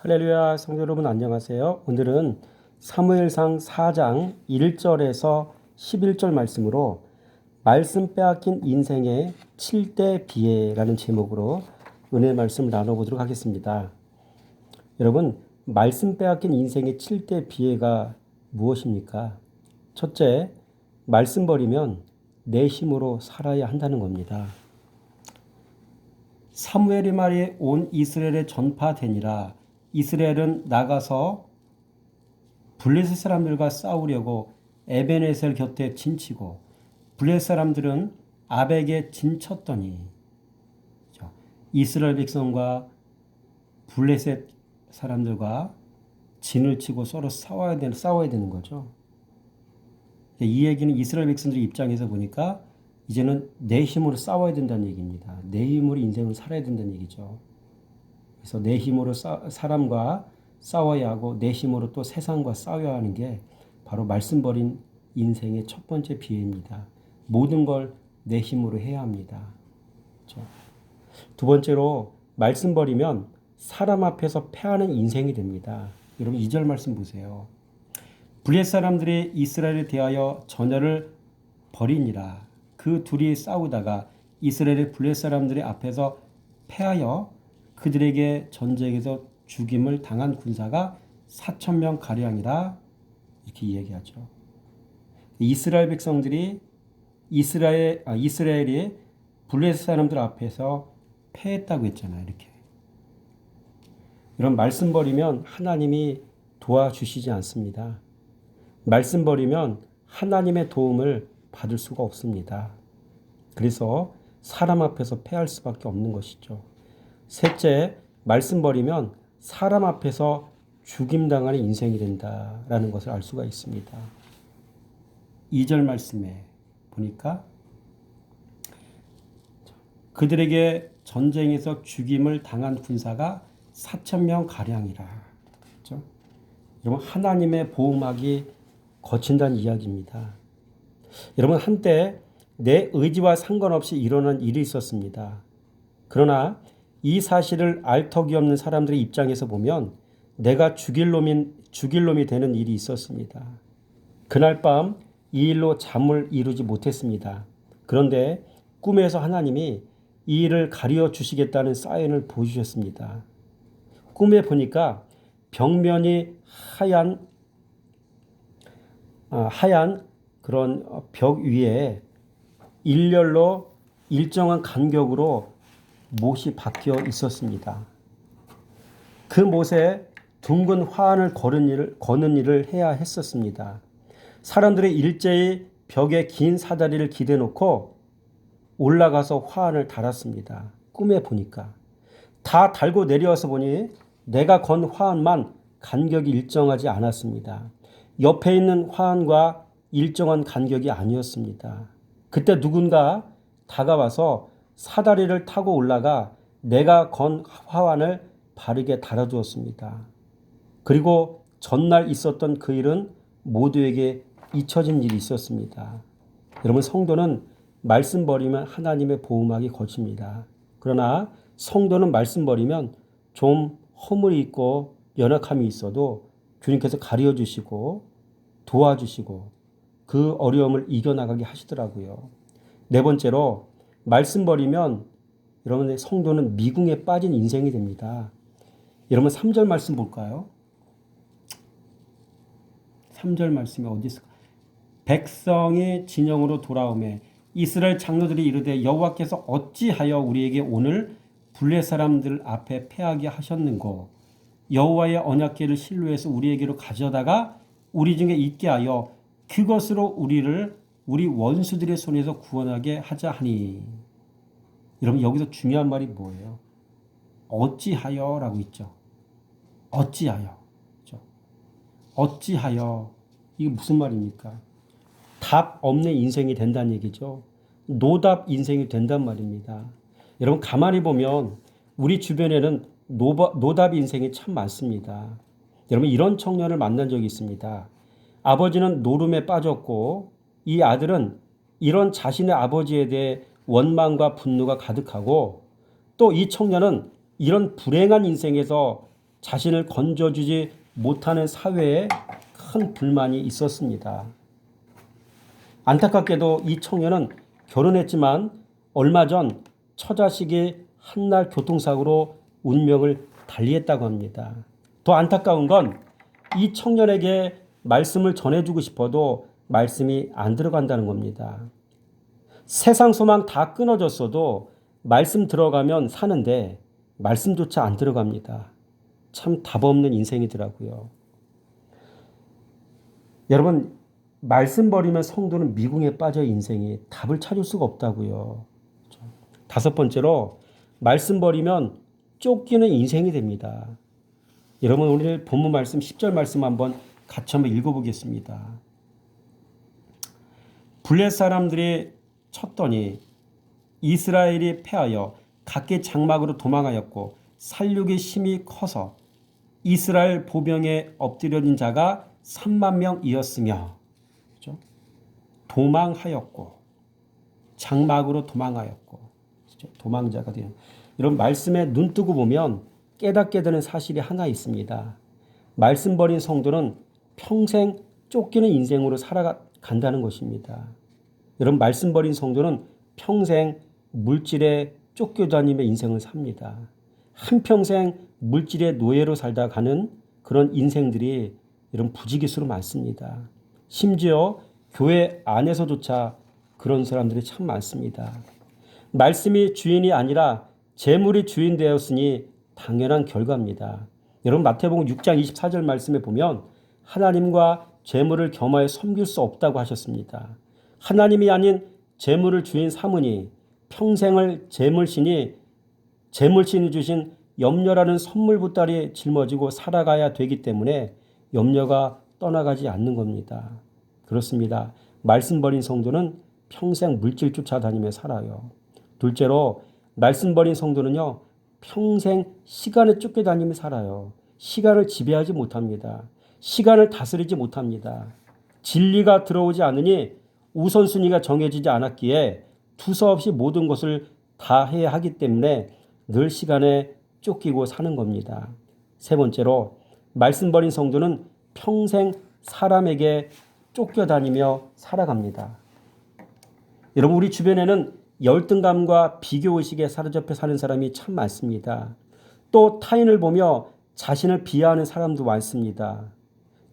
할렐루야, 성도 여러분 안녕하세요. 오늘은 사무엘상 4장 1절에서 11절 말씀으로 말씀 빼앗긴 인생의 7대 비애라는 제목으로 은혜 말씀을 나눠보도록 하겠습니다. 여러분, 말씀 빼앗긴 인생의 7대 비애가 무엇입니까? 첫째, 말씀 버리면 내 힘으로 살아야 한다는 겁니다. 사무엘의 말이 온 이스라엘에 전파되니라. 이스라엘은 나가서 블레셋 사람들과 싸우려고 에벤에셀 곁에 진치고 블레셋 사람들은 아벡에 진쳤더니 이스라엘 백성과 블레셋 사람들과 진을 치고 서로 싸워야 되는 거죠. 이 얘기는 이스라엘 백성들 입장에서 보니까 이제는 내 힘으로 싸워야 된다는 얘기입니다. 내 힘으로 인생을 살아야 된다는 얘기죠. 그래서 내 힘으로 사람과 싸워야 하고 내 힘으로 또 세상과 싸워야 하는 게 바로 말씀 버린 인생의 첫 번째 비애입니다. 모든 걸 내 힘으로 해야 합니다. 그렇죠? 두 번째로 말씀 버리면 사람 앞에서 패하는 인생이 됩니다. 여러분 2절 말씀 보세요. 블레셋 사람들이 이스라엘에 대하여 전열을 벌이니라. 그 둘이 싸우다가 이스라엘의 블레셋 사람들의 앞에서 패하여 그들에게 전쟁에서 죽임을 당한 군사가 4,000명 가량이라 이렇게 이야기하죠. 이스라엘 백성들이 이스라엘이 블레셋 사람들 앞에서 패했다고 했잖아요. 이렇게. 이런 말씀 버리면 하나님이 도와주시지 않습니다. 말씀 버리면 하나님의 도움을 받을 수가 없습니다. 그래서 사람 앞에서 패할 수밖에 없는 것이죠. 셋째, 말씀 버리면 사람 앞에서 죽임당하는 인생이 된다라는 것을 알 수가 있습니다. 2절 말씀에 보니까 그들에게 전쟁에서 죽임을 당한 군사가 4,000명 가량이라. 그렇죠? 여러분 하나님의 보호막이 거친다는 이야기입니다. 여러분 한때 내 의지와 상관없이 일어난 일이 있었습니다. 그러나 이 사실을 알 턱이 없는 사람들의 입장에서 보면 내가 죽일 놈이 되는 일이 있었습니다. 그날 밤 이 일로 잠을 이루지 못했습니다. 그런데 꿈에서 하나님이 이 일을 가려 주시겠다는 사인을 보여주셨습니다. 꿈에 보니까 벽면이 하얀 그런 벽 위에 일렬로 일정한 간격으로 못이 박혀 있었습니다. 그 못에 둥근 화환을 거는 일을 해야 했었습니다. 사람들이 일제히 벽에 긴 사다리를 기대 놓고 올라가서 화환을 달았습니다. 꿈에 보니까. 다 달고 내려와서 보니 내가 건 화환만 간격이 일정하지 않았습니다. 옆에 있는 화환과 일정한 간격이 아니었습니다. 그때 누군가 다가와서 사다리를 타고 올라가 내가 건 화환을 바르게 달아주었습니다. 그리고 전날 있었던 그 일은 모두에게 잊혀진 일이 있었습니다. 여러분 성도는 말씀 버리면 하나님의 보호막이 거칩니다. 그러나 성도는 말씀 버리면 좀 허물이 있고 연약함이 있어도 주님께서 가르쳐 주시고 도와주시고 그 어려움을 이겨나가게 하시더라고요. 네 번째로 말씀 버리면 여러분의 성도는 미궁에 빠진 인생이 됩니다. 여러분 3절 말씀 볼까요? 3절 말씀이 어디 있을까? 백성이 진영으로 돌아오매 이스라엘 장로들이 이르되 여호와께서 어찌하여 우리에게 오늘 블레 사람들 앞에 패하게 하셨는고 여호와의 언약궤를 실로에서 우리에게로 가져다가 우리 중에 있게 하여 그것으로 우리 원수들의 손에서 구원하게 하자 하니. 여러분 여기서 중요한 말이 뭐예요? 어찌하여 라고 있죠. 어찌하여. 그렇죠? 어찌하여. 이게 무슨 말입니까? 답 없는 인생이 된다는 얘기죠. 노답 인생이 된단 말입니다. 여러분 가만히 보면 우리 주변에는 노답 인생이 참 많습니다. 여러분 이런 청년을 만난 적이 있습니다. 아버지는 노름에 빠졌고 이 아들은 이런 자신의 아버지에 대해 원망과 분노가 가득하고 또 이 청년은 이런 불행한 인생에서 자신을 건져주지 못하는 사회에 큰 불만이 있었습니다. 안타깝게도 이 청년은 결혼했지만 얼마 전 처자식이 한날 교통사고로 운명을 달리했다고 합니다. 더 안타까운 건 이 청년에게 말씀을 전해주고 싶어도 말씀이 안 들어간다는 겁니다. 세상 소망 다 끊어졌어도 말씀 들어가면 사는데 말씀조차 안 들어갑니다. 참 답 없는 인생이더라고요. 여러분, 말씀 버리면 성도는 미궁에 빠져 인생이 답을 찾을 수가 없다고요. 다섯 번째로 말씀 버리면 쫓기는 인생이 됩니다. 여러분, 오늘 본문 말씀 10절 말씀 한번 같이 한번 읽어보겠습니다. 블레 사람들이 쳤더니 이스라엘이 패하여 각기 장막으로 도망하였고 살육이 심히 커서 이스라엘 보병에 엎드려진 자가 3만 명이었으며, 그렇죠? 도망하였고 장막으로 도망하였고, 그렇죠? 도망자가 되는 이런 말씀에 눈 뜨고 보면 깨닫게 되는 사실이 하나 있습니다. 말씀 버린 성도는 평생 쫓기는 인생으로 살아간다는 것입니다. 여러분, 말씀 버린 성도는 평생 물질에 쫓겨다니며 인생을 삽니다. 한평생 물질의 노예로 살다 가는 그런 인생들이 이런 부지기수로 많습니다. 심지어 교회 안에서조차 그런 사람들이 참 많습니다. 말씀이 주인이 아니라 재물이 주인 되었으니 당연한 결과입니다. 여러분, 마태복음 6장 24절 말씀에 보면 하나님과 재물을 겸하여 섬길 수 없다고 하셨습니다. 하나님이 아닌 재물을 주인 삼으니 평생을 재물신이 주신 염려라는 선물 보따리에 짊어지고 살아가야 되기 때문에 염려가 떠나가지 않는 겁니다. 그렇습니다. 말씀 버린 성도는 평생 물질 쫓아다니며 살아요. 둘째로 말씀 버린 성도는요, 평생 시간에 쫓겨다니며 살아요. 시간을 지배하지 못합니다. 시간을 다스리지 못합니다. 진리가 들어오지 않으니 우선순위가 정해지지 않았기에 두서없이 모든 것을 다 해야 하기 때문에 늘 시간에 쫓기고 사는 겁니다. 세 번째로 말씀 버린 성도는 평생 사람에게 쫓겨다니며 살아갑니다. 여러분, 우리 주변에는 열등감과 비교의식에 사로잡혀 사는 사람이 참 많습니다. 또 타인을 보며 자신을 비하하는 사람도 많습니다.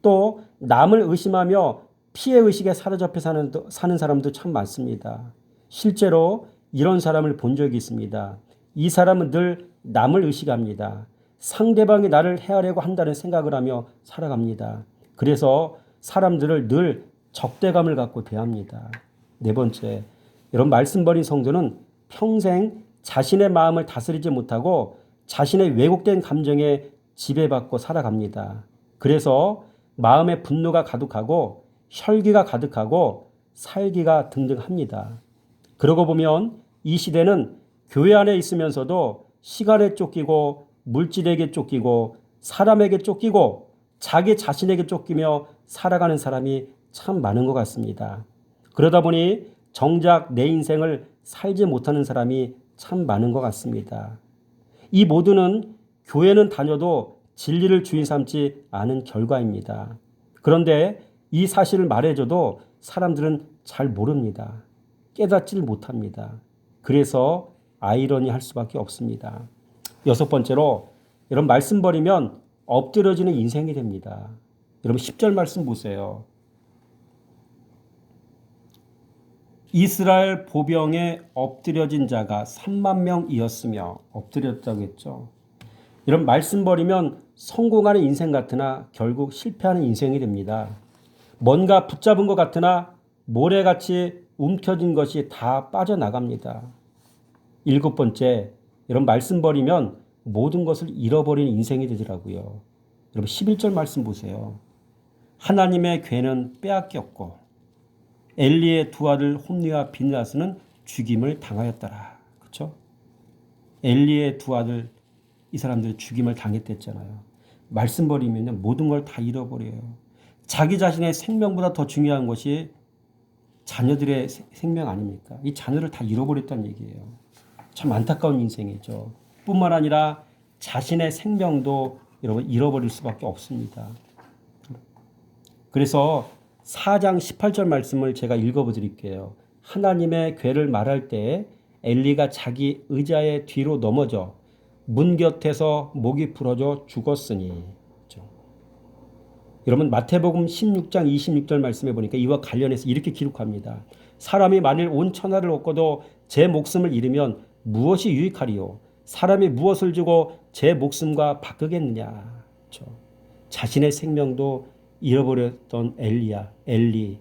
또 남을 의심하며 피해의식에 사로잡혀 사는 사람도 참 많습니다. 실제로 이런 사람을 본 적이 있습니다. 이 사람은 늘 남을 의식합니다. 상대방이 나를 해하려고 한다는 생각을 하며 살아갑니다. 그래서 사람들을 늘 적대감을 갖고 대합니다. 네 번째, 이런 말씀 버린 성도는 평생 자신의 마음을 다스리지 못하고 자신의 왜곡된 감정에 지배받고 살아갑니다. 그래서 마음에 분노가 가득하고 혈기가 가득하고 살기가 등등합니다. 그러고 보면 이 시대는 교회 안에 있으면서도 시간에 쫓기고 물질에게 쫓기고 사람에게 쫓기고 자기 자신에게 쫓기며 살아가는 사람이 참 많은 것 같습니다. 그러다 보니 정작 내 인생을 살지 못하는 사람이 참 많은 것 같습니다. 이 모두는 교회는 다녀도 진리를 주인 삼지 않은 결과입니다. 그런데 이 사실을 말해줘도 사람들은 잘 모릅니다. 깨닫질 못합니다. 그래서 아이러니할 수밖에 없습니다. 여섯 번째로, 이런 말씀 버리면 엎드려지는 인생이 됩니다. 여러분, 10절 말씀 보세요. 이스라엘 보병에 엎드려진 자가 3만 명이었으며, 엎드렸다고 했죠. 이런 말씀 버리면 성공하는 인생 같으나 결국 실패하는 인생이 됩니다. 뭔가 붙잡은 것 같으나 모래같이 움켜진 것이 다 빠져나갑니다. 일곱 번째, 이런 말씀 버리면 모든 것을 잃어버리는 인생이 되더라고요. 여러분, 11절 말씀 보세요. 하나님의 괴는 빼앗겼고 엘리의 두 아들 홈리와 비느하스는 죽임을 당하였더라. 그렇죠? 엘리의 두 아들, 이 사람들이 죽임을 당했댔잖아요. 말씀 버리면 모든 걸 다 잃어버려요. 자기 자신의 생명보다 더 중요한 것이 자녀들의 생명 아닙니까? 이 자녀를 다 잃어버렸다는 얘기예요. 참 안타까운 인생이죠. 뿐만 아니라 자신의 생명도 여러분 잃어버릴 수밖에 없습니다. 그래서 4장 18절 말씀을 제가 읽어 드릴게요. 하나님의 괴를 말할 때 엘리가 자기 의자의 뒤로 넘어져 문 곁에서 목이 부러져 죽었으니. 그렇죠? 여러분 마태복음 16장 26절 말씀해 보니까 이와 관련해서 이렇게 기록합니다. 사람이 만일 온 천하를 얻고도 제 목숨을 잃으면 무엇이 유익하리요? 사람이 무엇을 주고 제 목숨과 바꾸겠느냐. 그렇죠? 자신의 생명도 잃어버렸던 엘리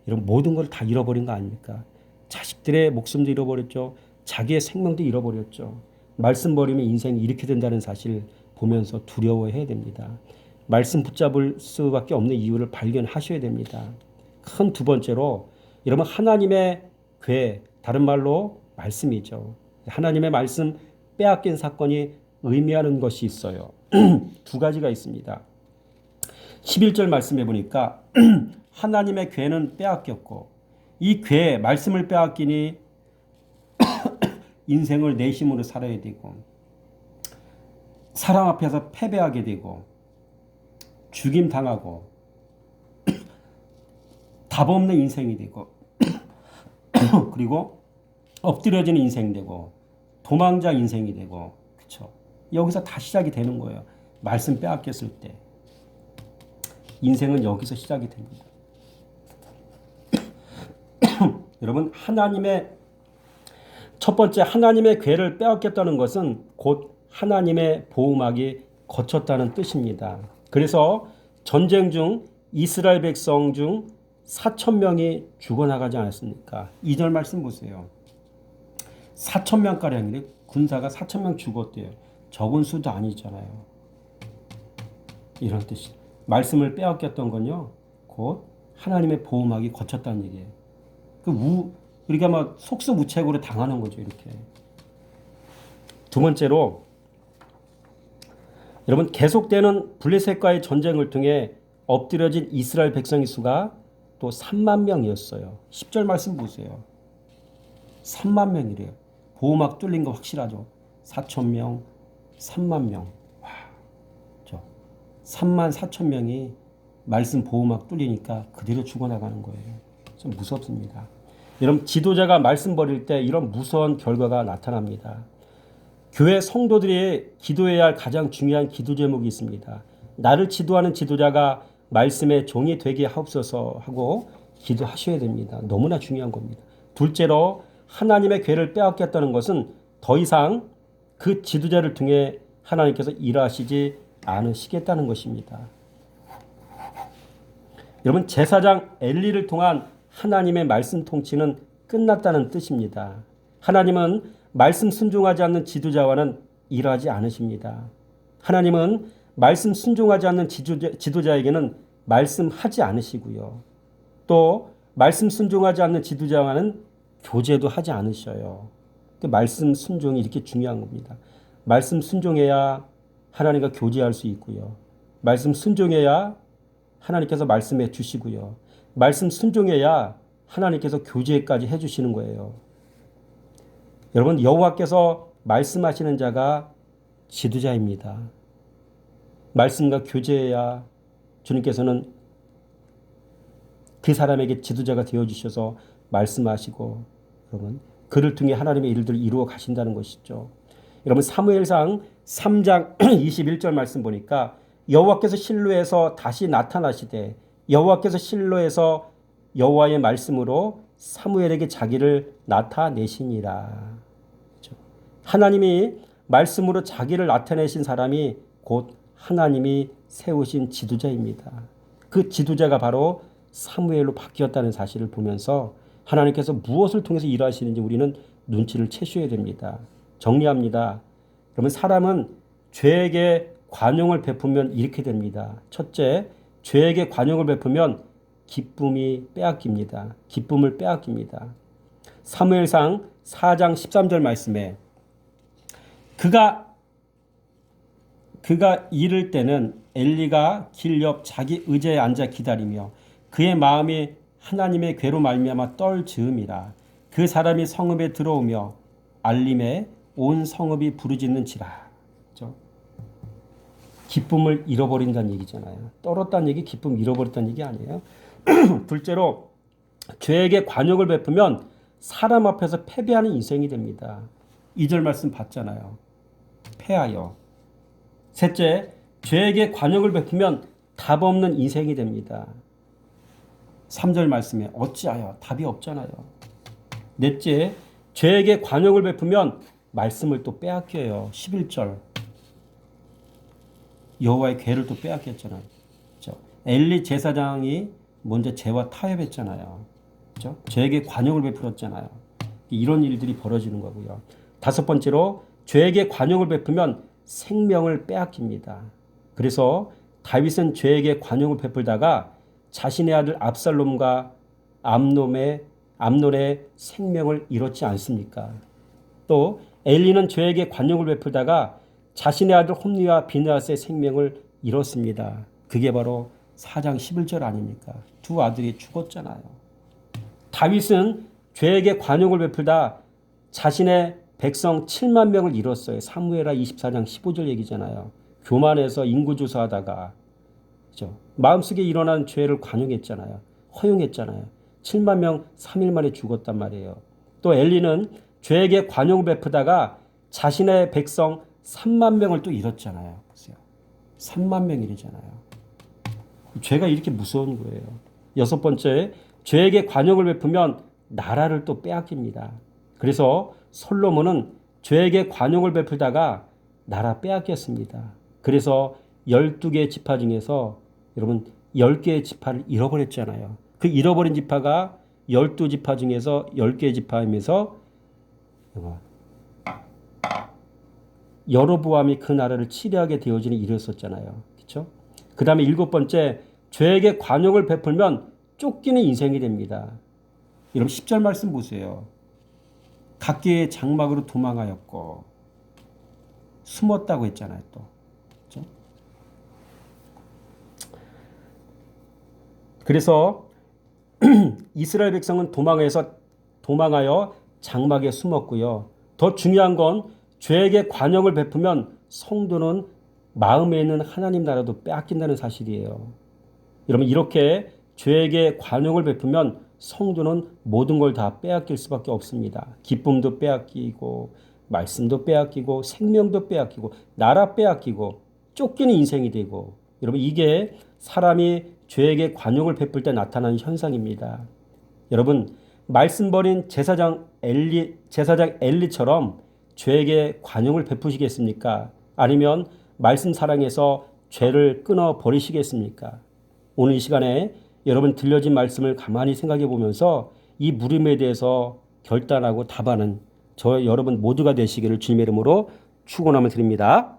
이런 모든 걸 다 잃어버린 거 아닙니까? 자식들의 목숨도 잃어버렸죠. 자기의 생명도 잃어버렸죠. 말씀 버리면 인생이 이렇게 된다는 사실을 보면서 두려워해야 됩니다. 말씀 붙잡을 수밖에 없는 이유를 발견하셔야 됩니다. 큰 두 번째로 여러분 하나님의 괴, 다른 말로 말씀이죠. 하나님의 말씀 빼앗긴 사건이 의미하는 것이 있어요. 두 가지가 있습니다. 11절 말씀해 보니까 하나님의 괴는 빼앗겼고 이 괴, 말씀을 빼앗기니 인생을 내 힘으로 살아야 되고 사람 앞에서 패배하게 되고 죽임 당하고 답 없는 인생이 되고 그리고 엎드려지는 인생이 되고 도망자 인생이 되고 그렇죠. 여기서 다 시작이 되는 거예요. 말씀 빼앗겼을 때 인생은 여기서 시작이 됩니다. 여러분 하나님의 첫 번째 하나님의 괴를 빼앗겼다는 것은 곧 하나님의 보호막이 거쳤다는 뜻입니다. 그래서 전쟁 중 이스라엘 백성 중 4,000명이 죽어나가지 않았습니까? 2절 말씀 보세요. 4,000명가량인데 군사가 4,000명 죽었대요. 적은 수도 아니잖아요. 이런 뜻이. 말씀을 빼앗겼던 건요. 곧 하나님의 보호막이 거쳤다는 얘기예요. 우리가 막 속수무책으로 당하는 거죠. 이렇게. 두 번째로 여러분 계속되는 블레셋과의 전쟁을 통해 엎드려진 이스라엘 백성의 수가 또 3만 명이었어요. 10절 말씀 보세요. 3만 명이래요. 보호막 뚫린 거 확실하죠. 4,000명, 3만 명. 와, 3만 4천 명이 말씀 보호막 뚫리니까 그대로 죽어나가는 거예요. 좀 무섭습니다. 여러분 지도자가 말씀 버릴 때 이런 무서운 결과가 나타납니다. 교회 성도들이 기도해야 할 가장 중요한 기도 제목이 있습니다. 나를 지도하는 지도자가 말씀의 종이 되게 하옵소서 하고 기도하셔야 됩니다. 너무나 중요한 겁니다. 둘째로 하나님의 괴를 빼앗겼다는 것은 더 이상 그 지도자를 통해 하나님께서 일하시지 않으시겠다는 것입니다. 여러분 제사장 엘리를 통한 하나님의 말씀 통치는 끝났다는 뜻입니다. 하나님은 말씀 순종하지 않는 지도자와는 일하지 않으십니다. 하나님은 말씀 순종하지 않는 지도자에게는 말씀하지 않으시고요. 또 말씀 순종하지 않는 지도자와는 교제도 하지 않으셔요. 말씀 순종이 이렇게 중요한 겁니다. 말씀 순종해야 하나님과 교제할 수 있고요. 말씀 순종해야 하나님께서 말씀해 주시고요. 말씀 순종해야 하나님께서 교제까지 해주시는 거예요. 여러분 여호와께서 말씀하시는 자가 지도자입니다. 말씀과 교제해야 주님께서는 그 사람에게 지도자가 되어주셔서 말씀하시고 여러분 그를 통해 하나님의 일들을 이루어 가신다는 것이죠. 여러분 사무엘상 3장 21절 말씀 보니까 여호와께서 실로에서 다시 나타나시되 여호와께서 실로에서 여호와의 말씀으로 사무엘에게 자기를 나타내시니라. 그렇죠? 하나님이 말씀으로 자기를 나타내신 사람이 곧 하나님이 세우신 지도자입니다. 그 지도자가 바로 사무엘로 바뀌었다는 사실을 보면서 하나님께서 무엇을 통해서 일하시는지 우리는 눈치를 채셔야 됩니다. 정리합니다. 그러면 사람은 죄에게 관용을 베푸면 이렇게 됩니다. 첫째, 죄에게 관용을 베푸면 기쁨이 빼앗깁니다. 기쁨을 빼앗깁니다. 사무엘상 4장 13절 말씀에 그가 이를 때는 엘리가 길 옆 자기 의자에 앉아 기다리며 그의 마음이 하나님의 괴로 말미암아 떨즈음이라. 그 사람이 성읍에 들어오며 알림에 온 성읍이 부르짖는지라. 그렇죠? 기쁨을 잃어버린다는 얘기잖아요. 떨었다는 얘기, 기쁨 잃어버렸다는 얘기 아니에요. 둘째로 죄에게 관용을 베푸면 사람 앞에서 패배하는 인생이 됩니다. 2절 말씀 봤잖아요. 패하여. 셋째, 죄에게 관용을 베푸면 답 없는 인생이 됩니다. 3절 말씀에 어찌하여 답이 없잖아요. 넷째, 죄에게 관용을 베푸면 말씀을 또 빼앗겨요. 11절. 여호와의 괴를 또 빼앗겼잖아요. 그렇죠? 엘리 제사장이 먼저 죄와 타협했잖아요. 그렇죠? 죄에게 관용을 베풀었잖아요. 이런 일들이 벌어지는 거고요. 다섯 번째로 죄에게 관용을 베푸면 생명을 빼앗깁니다. 그래서 다윗은 죄에게 관용을 베풀다가 자신의 아들 압살롬과 암논의 생명을 잃었지 않습니까? 또 엘리는 죄에게 관용을 베풀다가 자신의 아들 홈리와 비느하스의 생명을 잃었습니다. 그게 바로 4장 11절 아닙니까? 두 아들이 죽었잖아요. 다윗은 죄에게 관용을 베풀다 자신의 백성 7만 명을 잃었어요. 사무엘하 24장 15절 얘기잖아요. 교만해서 인구조사하다가 그렇죠? 마음속에 일어난 죄를 관용했잖아요. 허용했잖아요. 7만 명 3일 만에 죽었단 말이에요. 또 엘리는 죄에게 관용을 베푸다가 자신의 백성 3만 명을 또 잃었잖아요. 3만 명이잖아요. 죄가 이렇게 무서운 거예요. 여섯 번째, 죄에게 관용을 베푸면 나라를 또 빼앗깁니다. 그래서 솔로몬은 죄에게 관용을 베풀다가 나라 빼앗겼습니다. 그래서 12개의 지파 중에서 여러분 10개의 지파를 잃어버렸잖아요. 그 잃어버린 지파가 12지파 중에서 10개의 지파이면서 여로보암이 그 나라를 치리하게 되어지는 일이었었잖아요. 그렇죠? 그 다음에 일곱 번째, 죄에게 관용을 베풀면 쫓기는 인생이 됩니다. 여러분 10절 말씀 보세요. 각계의 장막으로 도망하였고 숨었다고 했잖아요. 또 그렇죠? 그래서 이스라엘 백성은 도망하여 장막에 숨었고요. 더 중요한 건 죄에게 관용을 베푸면 성도는 마음에 있는 하나님 나라도 빼앗긴다는 사실이에요. 여러분 이렇게 죄에게 관용을 베푸면 성도는 모든 걸 다 빼앗길 수밖에 없습니다. 기쁨도 빼앗기고 말씀도 빼앗기고 생명도 빼앗기고 나라 빼앗기고 쫓기는 인생이 되고 여러분 이게 사람이 죄에게 관용을 베풀 때 나타나는 현상입니다. 여러분 말씀 버린 제사장 엘리처럼 죄에게 관용을 베푸시겠습니까? 아니면 말씀 사랑해서 죄를 끊어 버리시겠습니까? 오늘 이 시간에 여러분 들려진 말씀을 가만히 생각해 보면서 이 물음에 대해서 결단하고 답하는 저 여러분 모두가 되시기를 주님의 이름으로 축원함을 드립니다.